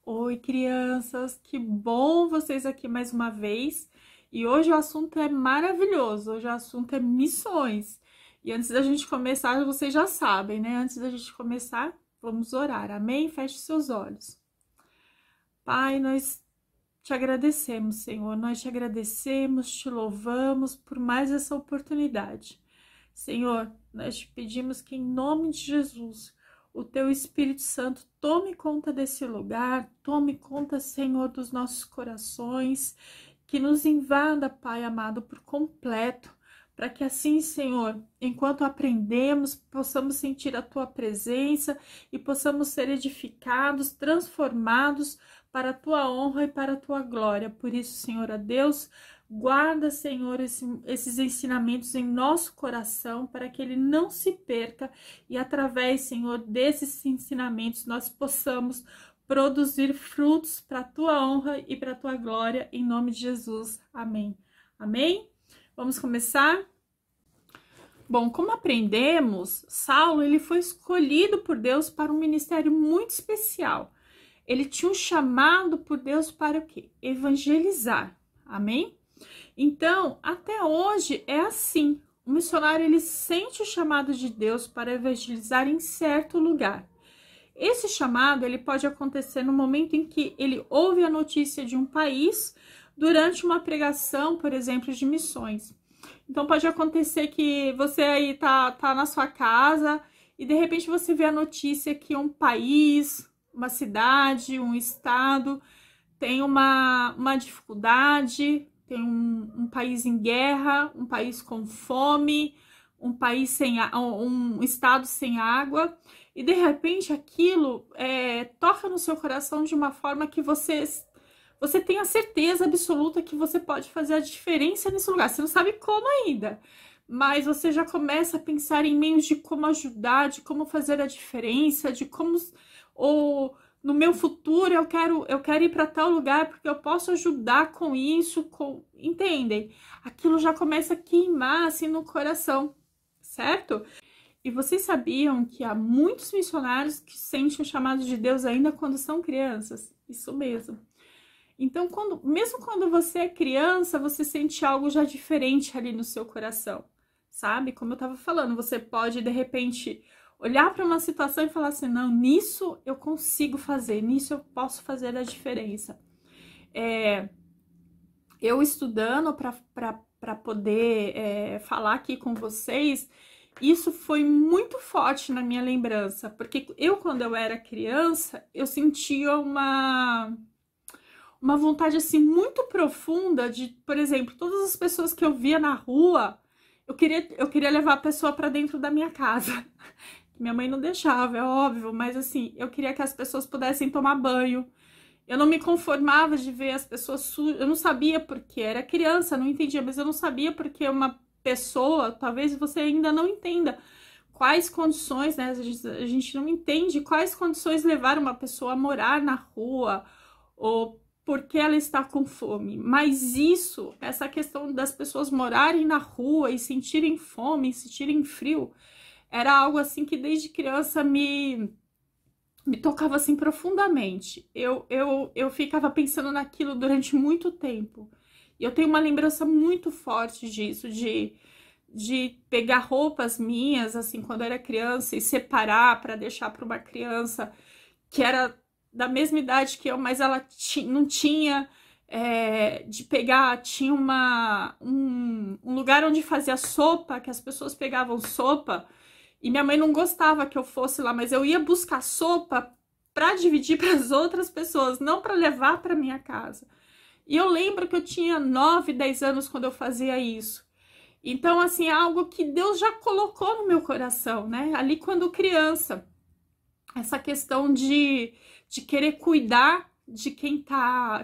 Oi, crianças, que bom vocês aqui mais uma vez. E hoje o assunto é maravilhoso, hoje o assunto é missões. E antes da gente começar, vocês já sabem, né? Antes da gente começar, vamos orar, amém? Feche seus olhos. Pai, nós te agradecemos, Senhor, nós te agradecemos, te louvamos por mais essa oportunidade. Senhor, nós te pedimos que em nome de Jesus, o teu Espírito Santo tome conta desse lugar, tome conta, Senhor, dos nossos corações, que nos invada, Pai amado, por completo, para que assim, Senhor, enquanto aprendemos, possamos sentir a tua presença e possamos ser edificados, transformados para a tua honra e para a tua glória. Por isso, Senhor, a Deus, guarda, Senhor, esses ensinamentos em nosso coração para que ele não se perca e através, Senhor, desses ensinamentos nós possamos produzir frutos para a tua honra e para a tua glória, em nome de Jesus. Amém. Amém? Vamos começar? Bom, como aprendemos, Saulo ele foi escolhido por Deus para um ministério muito especial. Ele tinha um chamado por Deus para o quê? Evangelizar. Amém? Então, até hoje é assim. O missionário ele sente o chamado de Deus para evangelizar em certo lugar. Esse chamado ele pode acontecer no momento em que ele ouve a notícia de um país durante uma pregação, por exemplo, de missões. Então pode acontecer que você aí tá na sua casa e de repente você vê a notícia que um país, uma cidade, um estado tem uma dificuldade, tem um país em guerra, um país com fome, um país um estado sem água, e de repente aquilo toca no seu coração de uma forma que você tem a certeza absoluta que você pode fazer a diferença nesse lugar. Você não sabe como ainda, mas você já começa a pensar em meios de como ajudar, de como fazer a diferença, de como no meu futuro eu quero ir para tal lugar porque eu posso ajudar com isso, entendem? Aquilo já começa a queimar assim no coração, certo? E vocês sabiam que há muitos missionários que sentem o chamado de Deus ainda quando são crianças? Isso mesmo. Então, mesmo quando você é criança, você sente algo já diferente ali no seu coração, sabe? Como eu estava falando, você pode, de repente, olhar para uma situação e falar assim, não, nisso eu consigo fazer, nisso eu posso fazer a diferença. Eu estudando para poder falar aqui com vocês, isso foi muito forte na minha lembrança, porque quando eu era criança, eu sentia uma vontade assim muito profunda de, por exemplo, todas as pessoas que eu via na rua, eu queria levar a pessoa para dentro da minha casa. Minha mãe não deixava, é óbvio, mas assim, eu queria que as pessoas pudessem tomar banho. Eu não me conformava de ver as pessoas sujas, eu não sabia por quê, era criança, não entendia, mas eu não sabia porque uma pessoa, talvez você ainda não entenda quais condições, né, a gente não entende quais condições levaram uma pessoa a morar na rua, ou porque ela está com fome, mas essa questão das pessoas morarem na rua e sentirem fome, sentirem frio, era algo assim que desde criança me tocava assim profundamente. Eu ficava pensando naquilo durante muito tempo, e eu tenho uma lembrança muito forte disso, de pegar roupas minhas, assim, quando eu era criança, e separar para deixar para uma criança que era da mesma idade que eu, mas ela não tinha, de pegar, tinha um lugar onde fazia sopa, que as pessoas pegavam sopa, e minha mãe não gostava que eu fosse lá, mas eu ia buscar sopa para dividir para as outras pessoas, não para levar para minha casa. E eu lembro que eu tinha 9, 10 anos quando eu fazia isso. Então, assim, é algo que Deus já colocou no meu coração, né? Ali quando criança. Essa questão de querer cuidar de quem tá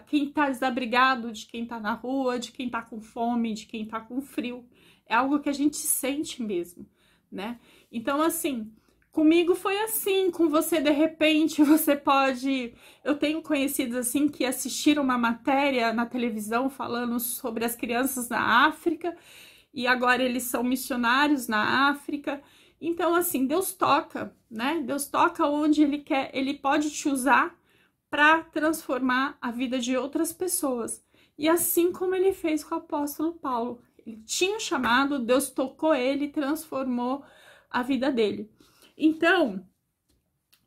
desabrigado, de quem tá na rua, de quem tá com fome, de quem tá com frio. É algo que a gente sente mesmo, né? Então, assim, comigo foi assim, com você, de repente, você pode... Eu tenho conhecidos, assim, que assistiram uma matéria na televisão falando sobre as crianças na África, e agora eles são missionários na África. Então, assim, Deus toca, né? Deus toca onde Ele quer, Ele pode te usar para transformar a vida de outras pessoas. E assim como ele fez com o apóstolo Paulo. Ele tinha chamado, Deus tocou ele e transformou a vida dele. Então,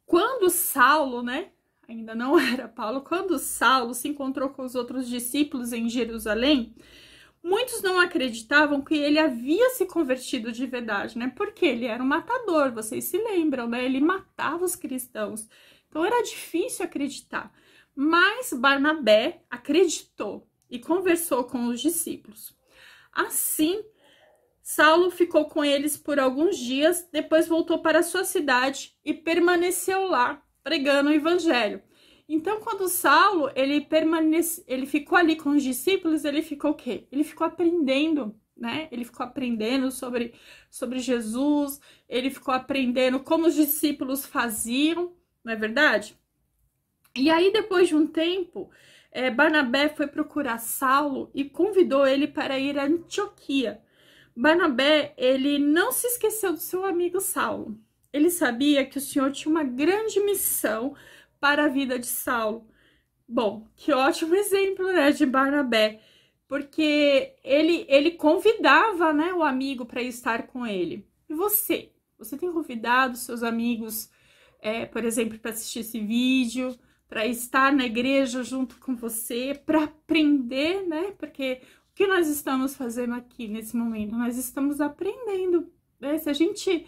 quando Saulo, né, ainda não era Paulo, quando Saulo se encontrou com os outros discípulos em Jerusalém, muitos não acreditavam que ele havia se convertido de verdade, né? Porque ele era um matador, vocês se lembram, né? Ele matava os cristãos. Então era difícil acreditar. Mas Barnabé acreditou e conversou com os discípulos. Assim, Saulo ficou com eles por alguns dias, depois voltou para sua cidade e permaneceu lá, pregando o evangelho. Então, quando Saulo, ele ficou ali com os discípulos, ele ficou o quê? Ele ficou aprendendo, né? Ele ficou aprendendo sobre Jesus, ele ficou aprendendo como os discípulos faziam, não é verdade? E aí, depois de um tempo, Barnabé foi procurar Saulo e convidou ele para ir a Antioquia. Barnabé, ele não se esqueceu do seu amigo Saulo. Ele sabia que o Senhor tinha uma grande missão para a vida de Saulo. Bom, que ótimo exemplo, né, de Barnabé, porque ele convidava, né, o amigo para estar com ele. E você? Você tem convidado seus amigos, por exemplo, para assistir esse vídeo, para estar na igreja junto com você, para aprender, né? Porque o que nós estamos fazendo aqui nesse momento? Nós estamos aprendendo, né? Se a gente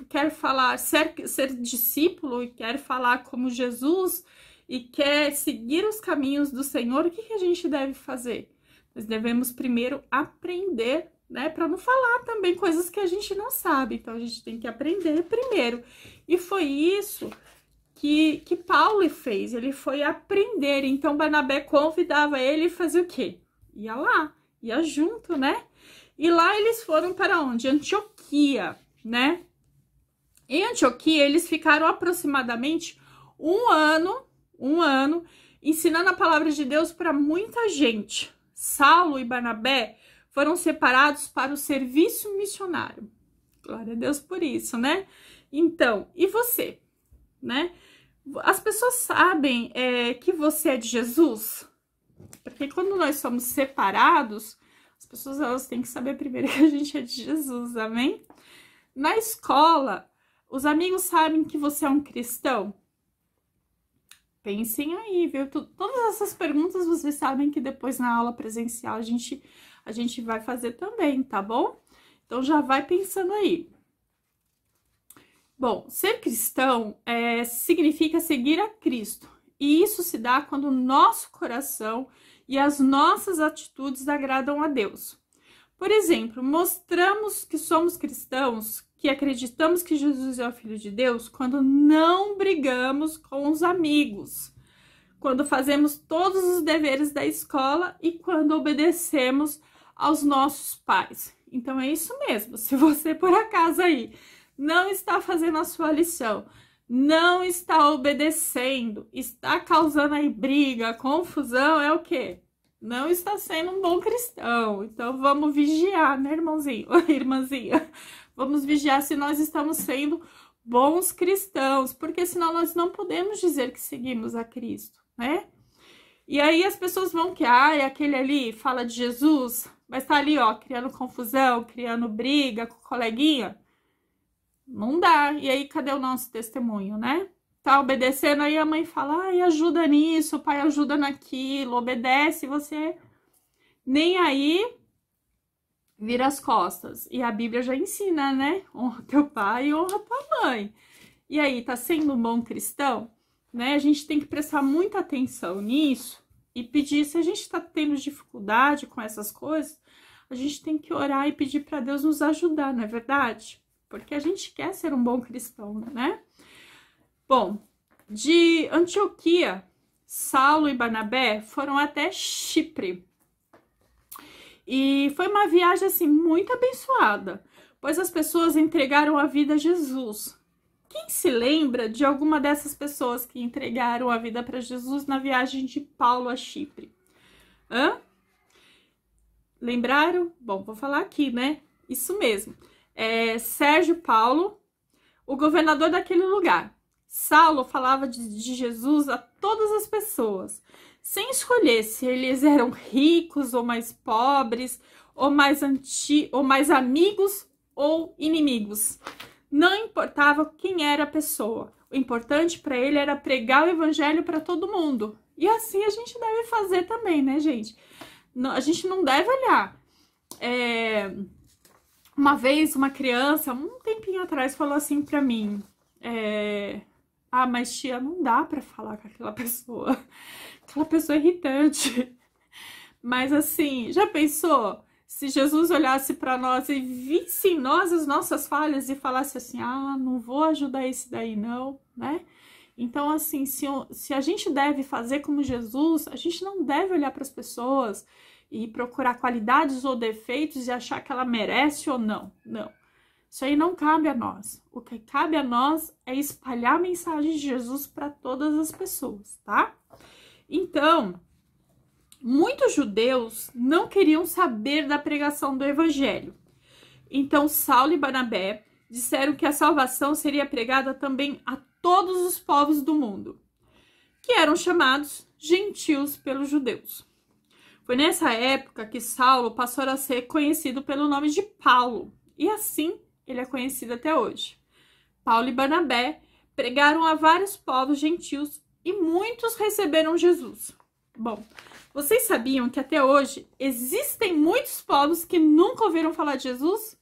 quer falar, ser discípulo e quer falar como Jesus e quer seguir os caminhos do Senhor, o que a gente deve fazer? Nós devemos primeiro aprender, né? Para não falar também coisas que a gente não sabe. Então a gente tem que aprender primeiro. E foi isso que Paulo fez, ele foi aprender. Então Barnabé convidava ele e fazia o quê? Ia lá, ia junto, né? E lá eles foram para onde? Antioquia, né? Em Antioquia eles ficaram aproximadamente um ano, ensinando a palavra de Deus para muita gente. Saulo e Barnabé foram separados para o serviço missionário. Glória a Deus por isso, né? Então, e você, né? As pessoas sabem que você é de Jesus? Porque quando nós somos separados, as pessoas elas têm que saber primeiro que a gente é de Jesus, amém? Na escola, os amigos sabem que você é um cristão? Pensem aí, viu? Todas essas perguntas vocês sabem que depois na aula presencial a gente vai fazer também, tá bom? Então já vai pensando aí. Bom, ser cristão significa seguir a Cristo. E isso se dá quando o nosso coração e as nossas atitudes agradam a Deus. Por exemplo, mostramos que somos cristãos, que acreditamos que Jesus é o Filho de Deus, quando não brigamos com os amigos, quando fazemos todos os deveres da escola e quando obedecemos aos nossos pais. Então é isso mesmo, se você por acaso aí não está fazendo a sua lição, não está obedecendo, está causando aí briga, confusão, é o quê? Não está sendo um bom cristão. Então vamos vigiar, né, irmãozinho, irmãzinha? Vamos vigiar se nós estamos sendo bons cristãos, porque senão nós não podemos dizer que seguimos a Cristo, né? E aí as pessoas vão que, aquele ali fala de Jesus, mas tá ali, ó, criando confusão, criando briga com o coleguinha. Não dá. E aí, cadê o nosso testemunho, né? Tá obedecendo, aí a mãe fala, ajuda nisso, o pai ajuda naquilo, obedece, você nem aí vira as costas. E a Bíblia já ensina, né? Honra teu pai e honra tua mãe. E aí, tá sendo um bom cristão? Né? A gente tem que prestar muita atenção nisso e pedir, se a gente tá tendo dificuldade com essas coisas, a gente tem que orar e pedir para Deus nos ajudar, não é verdade? Porque a gente quer ser um bom cristão, né? Bom, de Antioquia, Saulo e Barnabé foram até Chipre. E foi uma viagem, assim, muito abençoada, pois as pessoas entregaram a vida a Jesus. Quem se lembra de alguma dessas pessoas que entregaram a vida para Jesus na viagem de Paulo a Chipre? Lembraram? Bom, vou falar aqui, né? Isso mesmo. Sérgio Paulo, o governador daquele lugar. Saulo falava de Jesus todas as pessoas, sem escolher se eles eram ricos ou mais pobres, ou mais amigos ou inimigos. Não importava quem era a pessoa. O importante para ele era pregar o evangelho para todo mundo. E assim a gente deve fazer também, né, gente? A gente não deve olhar. Uma vez, uma criança, um tempinho atrás, falou assim para mim: mas tia, não dá para falar com aquela pessoa. Aquela pessoa é irritante. Mas assim, já pensou? Se Jesus olhasse para nós e visse em nós as nossas falhas e falasse assim: não vou ajudar esse daí não, né? Então, assim, se a gente deve fazer como Jesus, a gente não deve olhar para as pessoas e procurar qualidades ou defeitos e achar que ela merece ou não. Não. Isso aí não cabe a nós. O que cabe a nós é espalhar a mensagem de Jesus para todas as pessoas, tá? Então, muitos judeus não queriam saber da pregação do evangelho. Então, Saulo e Barnabé disseram que a salvação seria pregada também a todos os povos do mundo, que eram chamados gentios pelos judeus. Foi nessa época que Saulo passou a ser conhecido pelo nome de Paulo, e assim ele é conhecido até hoje. Paulo e Barnabé pregaram a vários povos gentios e muitos receberam Jesus. Bom, vocês sabiam que até hoje existem muitos povos que nunca ouviram falar de Jesus?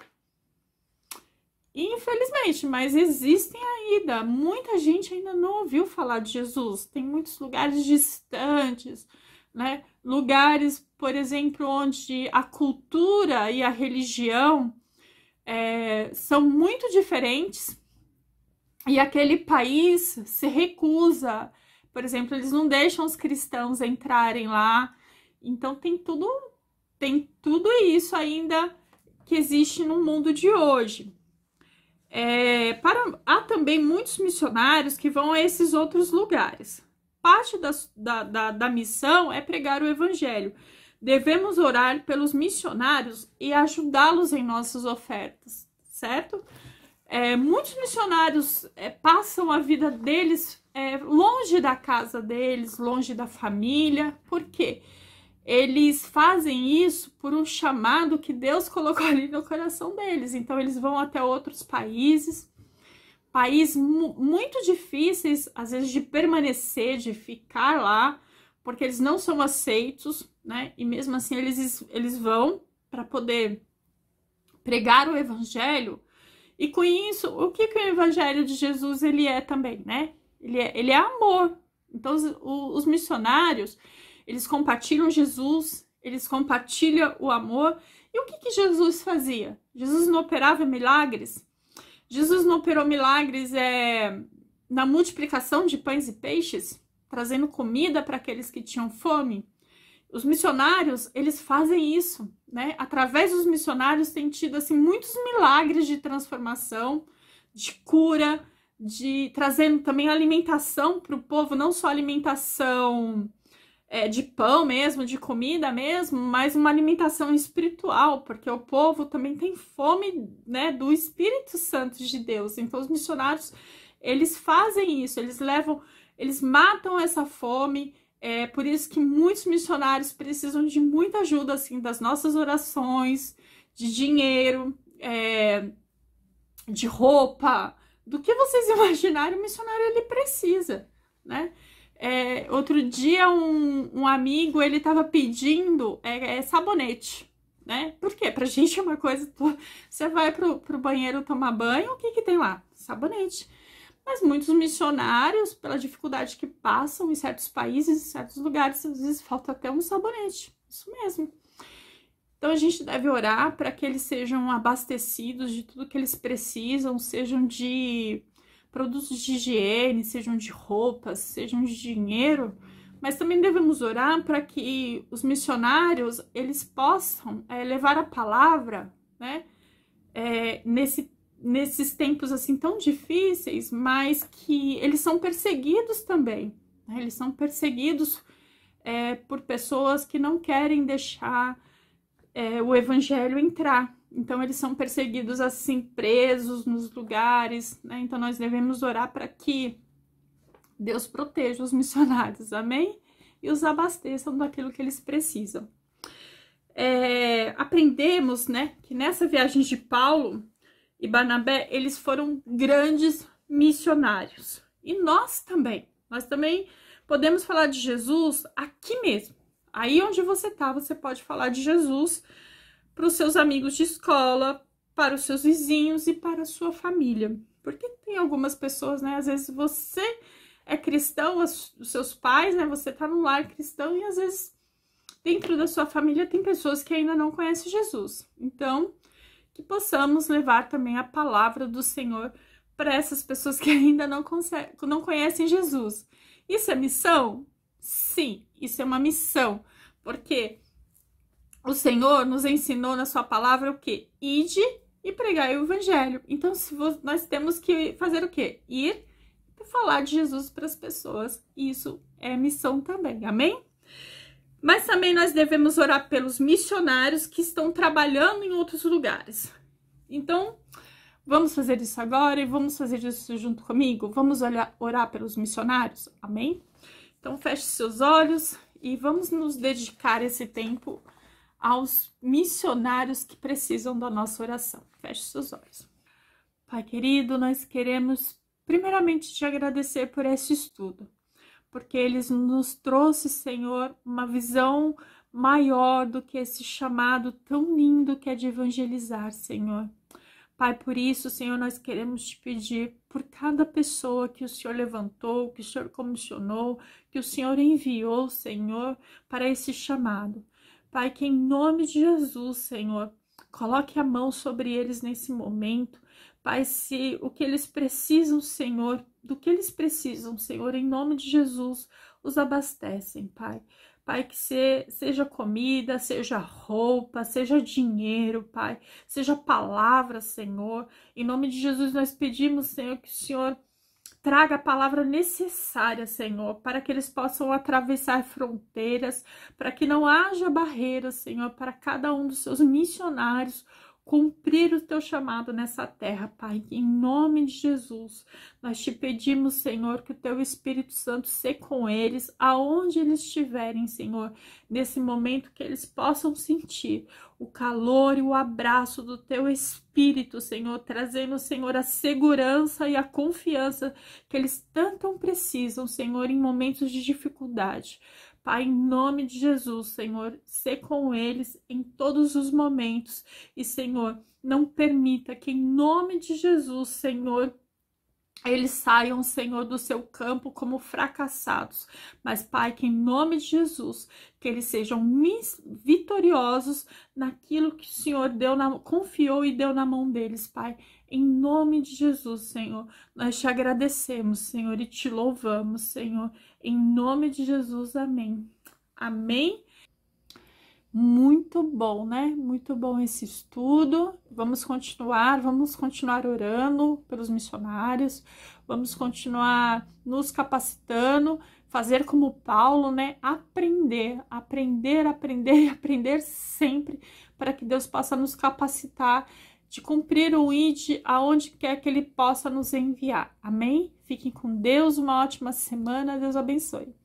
Infelizmente, mas existem ainda. Muita gente ainda não ouviu falar de Jesus. Tem muitos lugares distantes, né? Lugares, por exemplo, onde a cultura e a religião são muito diferentes e aquele país se recusa. Por exemplo, eles não deixam os cristãos entrarem lá. Então, tem tudo isso ainda que existe no mundo de hoje. Há também muitos missionários que vão a esses outros lugares. Parte da missão é pregar o evangelho. Devemos orar pelos missionários e ajudá-los em nossas ofertas, certo? Muitos missionários passam a vida deles longe da casa deles, longe da família. Por quê? Eles fazem isso por um chamado que Deus colocou ali no coração deles. Então, eles vão até outros países muito difíceis, às vezes, de permanecer, de ficar lá, porque eles não são aceitos, né? E mesmo assim, eles vão para poder pregar o evangelho. E com isso, o que o evangelho de Jesus ele é também, né? Ele é amor. Então, os missionários, eles compartilham Jesus, eles compartilham o amor. E o que Jesus fazia? Jesus não operava milagres? Jesus não operou milagres na multiplicação de pães e peixes, trazendo comida para aqueles que tinham fome? Os missionários, eles fazem isso, né? Através dos missionários tem tido assim muitos milagres de transformação, de cura, trazendo também alimentação para o povo, não só alimentação de pão mesmo, de comida mesmo, mas uma alimentação espiritual, porque o povo também tem fome, né, do Espírito Santo de Deus. Então os missionários, eles fazem isso, eles matam essa fome. Por isso que muitos missionários precisam de muita ajuda, assim, das nossas orações, de dinheiro, de roupa, do que vocês imaginarem, o missionário ele precisa, né? Outro dia um amigo, ele tava pedindo sabonete, né? Por quê? Pra gente é uma coisa, você vai pro banheiro tomar banho, o que tem lá? Sabonete. Mas muitos missionários, pela dificuldade que passam em certos países, em certos lugares, às vezes falta até um sabonete. Isso mesmo. Então a gente deve orar para que eles sejam abastecidos de tudo que eles precisam, sejam de produtos de higiene, sejam de roupas, sejam de dinheiro. Mas também devemos orar para que os missionários, eles possam levar a palavra, né? Nesses tempos assim tão difíceis, mas que eles são perseguidos também, né? Eles são perseguidos por pessoas que não querem deixar o evangelho entrar. Então eles são perseguidos assim, presos nos lugares, né? Então nós devemos orar para que Deus proteja os missionários, amém? E os abasteçam daquilo que eles precisam. Aprendemos, né, que nessa viagem de Paulo e Barnabé, eles foram grandes missionários. E nós também podemos falar de Jesus aqui mesmo. Aí onde você tá, você pode falar de Jesus para os seus amigos de escola, para os seus vizinhos e para a sua família. Porque tem algumas pessoas, né, às vezes você é cristão, os seus pais, né, você tá num lar cristão e às vezes dentro da sua família tem pessoas que ainda não conhecem Jesus. Então, que possamos levar também a palavra do Senhor para essas pessoas que ainda não conhecem Jesus. Isso é missão? Sim, isso é uma missão, porque o Senhor nos ensinou na sua palavra o quê? Ide e pregai o evangelho. Então, nós temos que fazer o quê? Ir e falar de Jesus para as pessoas. Isso é missão também, amém? Mas também nós devemos orar pelos missionários que estão trabalhando em outros lugares. Então, vamos fazer isso agora e vamos fazer isso junto comigo? Vamos orar pelos missionários? Amém? Então, feche seus olhos e vamos nos dedicar esse tempo aos missionários que precisam da nossa oração. Feche seus olhos. Pai querido, nós queremos primeiramente te agradecer por esse estudo, porque eles nos trouxe, Senhor, uma visão maior do que esse chamado tão lindo que é de evangelizar, Senhor. Pai, por isso, Senhor, nós queremos te pedir por cada pessoa que o Senhor levantou, que o Senhor comissionou, que o Senhor enviou, Senhor, para esse chamado. Pai, que em nome de Jesus, Senhor, coloque a mão sobre eles nesse momento. Pai, se o que eles precisam, Senhor, do que eles precisam, Senhor, em nome de Jesus, os abastecem, Pai. Pai, que seja comida, seja roupa, seja dinheiro, Pai, seja palavra, Senhor. Em nome de Jesus, nós pedimos, Senhor, que o Senhor traga a palavra necessária, Senhor, para que eles possam atravessar fronteiras, para que não haja barreiras, Senhor, para cada um dos seus missionários cumprir o teu chamado nessa terra, Pai. Em nome de Jesus, nós te pedimos, Senhor, que o teu Espírito Santo seja com eles, aonde eles estiverem, Senhor, nesse momento, que eles possam sentir o calor e o abraço do teu Espírito, Senhor, trazendo, Senhor, a segurança e a confiança que eles tanto precisam, Senhor, em momentos de dificuldade. Pai, em nome de Jesus, Senhor, sê com eles em todos os momentos. E, Senhor, não permita que, em nome de Jesus, Senhor, eles saiam, Senhor, do seu campo como fracassados. Mas, Pai, que em nome de Jesus, que eles sejam vitoriosos naquilo que o Senhor confiou e deu na mão deles, Pai. Em nome de Jesus, Senhor, nós te agradecemos, Senhor, e te louvamos, Senhor. Em nome de Jesus, amém. Amém. Muito bom, né? Muito bom esse estudo. Vamos continuar orando pelos missionários, vamos continuar nos capacitando, fazer como Paulo, né? Aprender e aprender sempre, para que Deus possa nos capacitar de cumprir o ID aonde quer que Ele possa nos enviar. Amém? Fiquem com Deus, uma ótima semana, Deus abençoe.